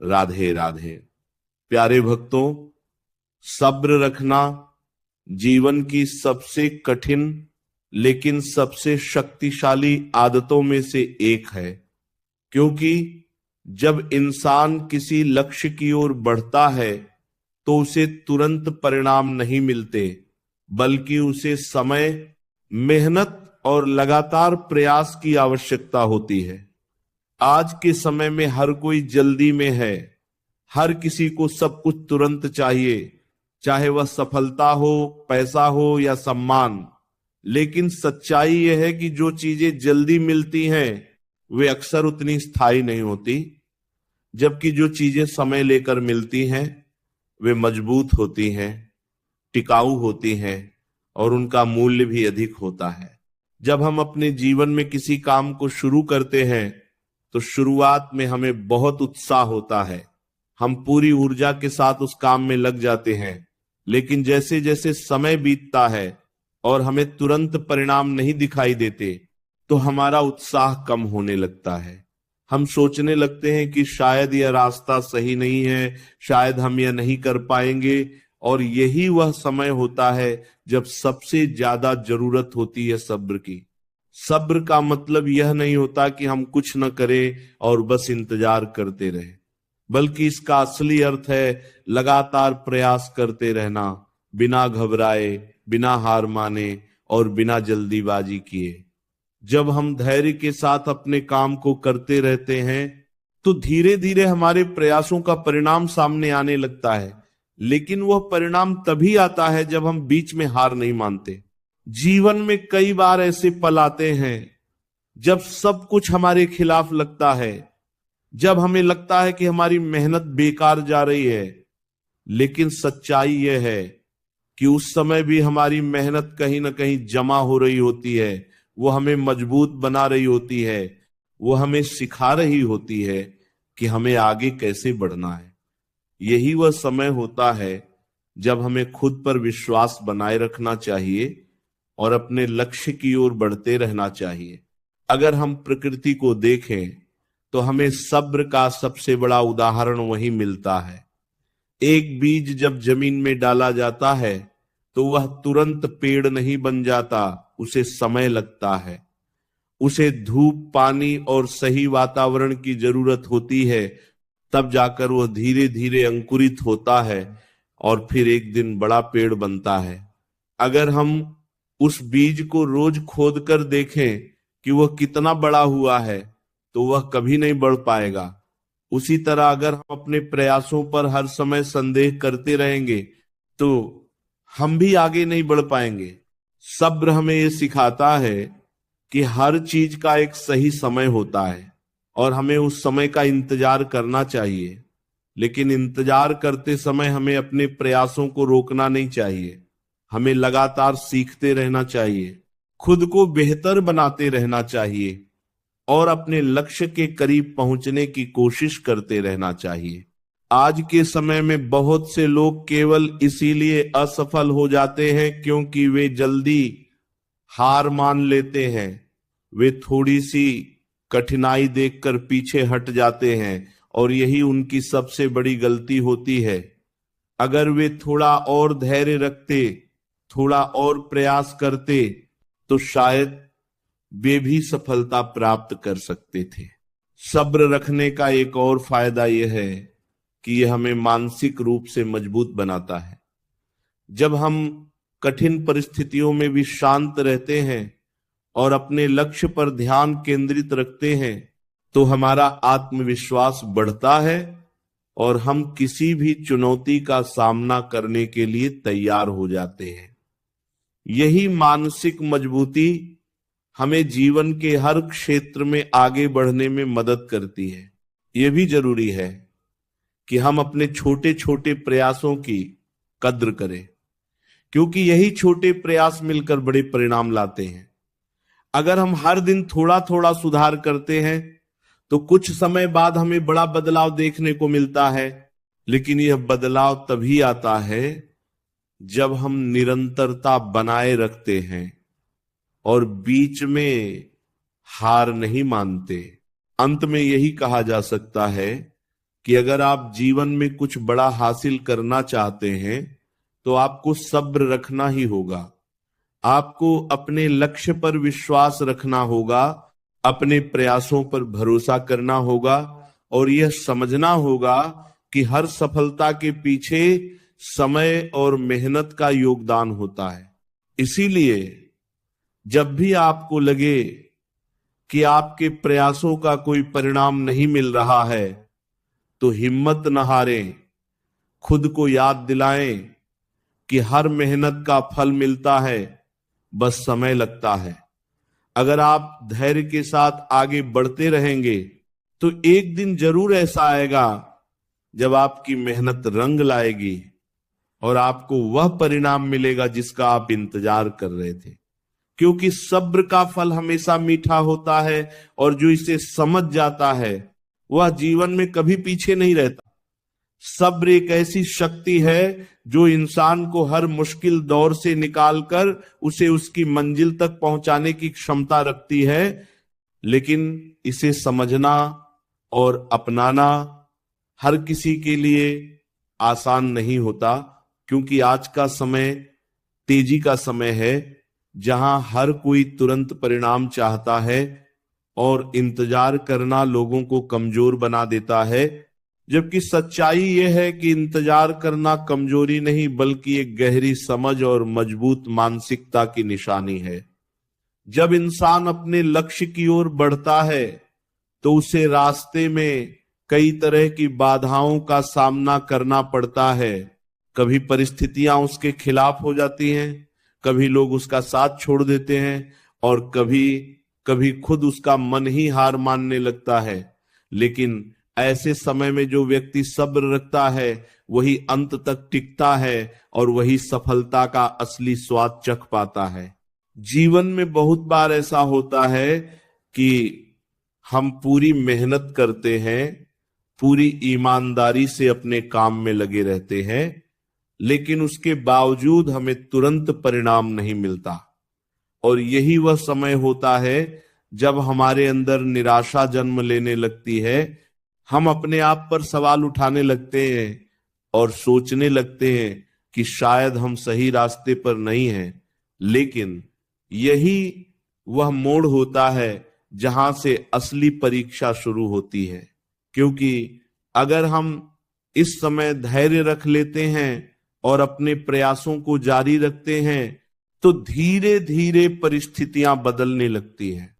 राधे राधे। प्यारे भक्तों, सब्र रखना जीवन की सबसे कठिन लेकिन सबसे शक्तिशाली आदतों में से एक है, क्योंकि जब इंसान किसी लक्ष्य की ओर बढ़ता है तो उसे तुरंत परिणाम नहीं मिलते, बल्कि उसे समय, मेहनत और लगातार प्रयास की आवश्यकता होती है। आज के समय में हर कोई जल्दी में है। हर किसी को सब कुछ तुरंत चाहिए, चाहे वह सफलता हो, पैसा हो या सम्मान। लेकिन सच्चाई यह है कि जो चीजें जल्दी मिलती हैं वे अक्सर उतनी स्थायी नहीं होती, जबकि जो चीजें समय लेकर मिलती हैं वे मजबूत होती हैं, टिकाऊ होती हैं और उनका मूल्य भी अधिक होता है। जब हम अपने जीवन में किसी काम को शुरू करते हैं तो शुरुआत में हमें बहुत उत्साह होता है, हम पूरी ऊर्जा के साथ उस काम में लग जाते हैं। लेकिन जैसे जैसे समय बीतता है और हमें तुरंत परिणाम नहीं दिखाई देते तो हमारा उत्साह कम होने लगता है। हम सोचने लगते हैं कि शायद यह रास्ता सही नहीं है, शायद हम यह नहीं कर पाएंगे। और यही वह समय होता है जब सबसे ज्यादा जरूरत होती है सब्र की। सब्र का मतलब यह नहीं होता कि हम कुछ न करें और बस इंतजार करते रहें, बल्कि इसका असली अर्थ है लगातार प्रयास करते रहना, बिना घबराए, बिना हार माने और बिना जल्दीबाजी किए। जब हम धैर्य के साथ अपने काम को करते रहते हैं तो धीरे धीरे हमारे प्रयासों का परिणाम सामने आने लगता है। लेकिन वह परिणाम तभी आता है जब हम बीच में हार नहीं मानते। जीवन में कई बार ऐसे पल आते हैं जब सब कुछ हमारे खिलाफ लगता है, जब हमें लगता है कि हमारी मेहनत बेकार जा रही है। लेकिन सच्चाई यह है कि उस समय भी हमारी मेहनत कहीं ना कहीं जमा हो रही होती है, वो हमें मजबूत बना रही होती है, वो हमें सिखा रही होती है कि हमें आगे कैसे बढ़ना है। यही वह समय होता है जब हमें खुद पर विश्वास बनाए रखना चाहिए और अपने लक्ष्य की ओर बढ़ते रहना चाहिए। अगर हम प्रकृति को देखें तो हमें सब्र का सबसे बड़ा उदाहरण वही मिलता है। एक बीज जब जमीन में डाला जाता है तो वह तुरंत पेड़ नहीं बन जाता, उसे समय लगता है। उसे धूप, पानी और सही वातावरण की जरूरत होती है, तब जाकर वह धीरे धीरे अंकुरित होता है और फिर एक दिन बड़ा पेड़ बनता है। अगर हम उस बीज को रोज खोद कर देखें कि वह कितना बड़ा हुआ है तो वह कभी नहीं बढ़ पाएगा। उसी तरह अगर हम अपने प्रयासों पर हर समय संदेह करते रहेंगे तो हम भी आगे नहीं बढ़ पाएंगे। सब्र हमें यह सिखाता है कि हर चीज का एक सही समय होता है और हमें उस समय का इंतजार करना चाहिए। लेकिन इंतजार करते समय हमें अपने प्रयासों को रोकना नहीं चाहिए। हमें लगातार सीखते रहना चाहिए, खुद को बेहतर बनाते रहना चाहिए और अपने लक्ष्य के करीब पहुंचने की कोशिश करते रहना चाहिए। आज के समय में बहुत से लोग केवल इसीलिए असफल हो जाते हैं क्योंकि वे जल्दी हार मान लेते हैं। वे थोड़ी सी कठिनाई देखकर पीछे हट जाते हैं और यही उनकी सबसे बड़ी गलती होती है। अगर वे थोड़ा और धैर्य रखते, थोड़ा और प्रयास करते तो शायद वे भी सफलता प्राप्त कर सकते थे। सब्र रखने का एक और फायदा यह है कि यह हमें मानसिक रूप से मजबूत बनाता है। जब हम कठिन परिस्थितियों में भी शांत रहते हैं और अपने लक्ष्य पर ध्यान केंद्रित रखते हैं तो हमारा आत्मविश्वास बढ़ता है और हम किसी भी चुनौती का सामना करने के लिए तैयार हो जाते हैं। यही मानसिक मजबूती हमें जीवन के हर क्षेत्र में आगे बढ़ने में मदद करती है। यह भी जरूरी है कि हम अपने छोटे छोटे प्रयासों की कद्र करें, क्योंकि यही छोटे प्रयास मिलकर बड़े परिणाम लाते हैं। अगर हम हर दिन थोड़ा थोड़ा सुधार करते हैं तो कुछ समय बाद हमें बड़ा बदलाव देखने को मिलता है। लेकिन यह बदलाव तभी आता है जब हम निरंतरता बनाए रखते हैं और बीच में हार नहीं मानते। अंत में यही कहा जा सकता है कि अगर आप जीवन में कुछ बड़ा हासिल करना चाहते हैं तो आपको सब्र रखना ही होगा। आपको अपने लक्ष्य पर विश्वास रखना होगा, अपने प्रयासों पर भरोसा करना होगा और यह समझना होगा कि हर सफलता के पीछे समय और मेहनत का योगदान होता है। इसीलिए जब भी आपको लगे कि आपके प्रयासों का कोई परिणाम नहीं मिल रहा है तो हिम्मत न हारें, खुद को याद दिलाएं कि हर मेहनत का फल मिलता है, बस समय लगता है। अगर आप धैर्य के साथ आगे बढ़ते रहेंगे तो एक दिन जरूर ऐसा आएगा जब आपकी मेहनत रंग लाएगी और आपको वह परिणाम मिलेगा जिसका आप इंतजार कर रहे थे। क्योंकि सब्र का फल हमेशा मीठा होता है और जो इसे समझ जाता है वह जीवन में कभी पीछे नहीं रहता। सब्र एक ऐसी शक्ति है जो इंसान को हर मुश्किल दौर से निकालकर उसे उसकी मंजिल तक पहुंचाने की क्षमता रखती है। लेकिन इसे समझना और अपनाना हर किसी के लिए आसान नहीं होता, क्योंकि आज का समय तेजी का समय है जहां हर कोई तुरंत परिणाम चाहता है और इंतजार करना लोगों को कमजोर बना देता है। जबकि सच्चाई यह है कि इंतजार करना कमजोरी नहीं बल्कि एक गहरी समझ और मजबूत मानसिकता की निशानी है। जब इंसान अपने लक्ष्य की ओर बढ़ता है तो उसे रास्ते में कई तरह की बाधाओं का सामना करना पड़ता है। कभी परिस्थितियां उसके खिलाफ हो जाती हैं, कभी लोग उसका साथ छोड़ देते हैं और कभी कभी खुद उसका मन ही हार मानने लगता है। लेकिन ऐसे समय में जो व्यक्ति सब्र रखता है वही अंत तक टिकता है और वही सफलता का असली स्वाद चख पाता है। जीवन में बहुत बार ऐसा होता है कि हम पूरी मेहनत करते हैं, पूरी ईमानदारी से अपने काम में लगे रहते हैं, लेकिन उसके बावजूद हमें तुरंत परिणाम नहीं मिलता। और यही वह समय होता है जब हमारे अंदर निराशा जन्म लेने लगती है। हम अपने आप पर सवाल उठाने लगते हैं और सोचने लगते हैं कि शायद हम सही रास्ते पर नहीं हैं। लेकिन यही वह मोड़ होता है जहां से असली परीक्षा शुरू होती है। क्योंकि अगर हम इस समय धैर्य रख लेते हैं और अपने प्रयासों को जारी रखते हैं तो धीरे धीरे परिस्थितियां बदलने लगती हैं।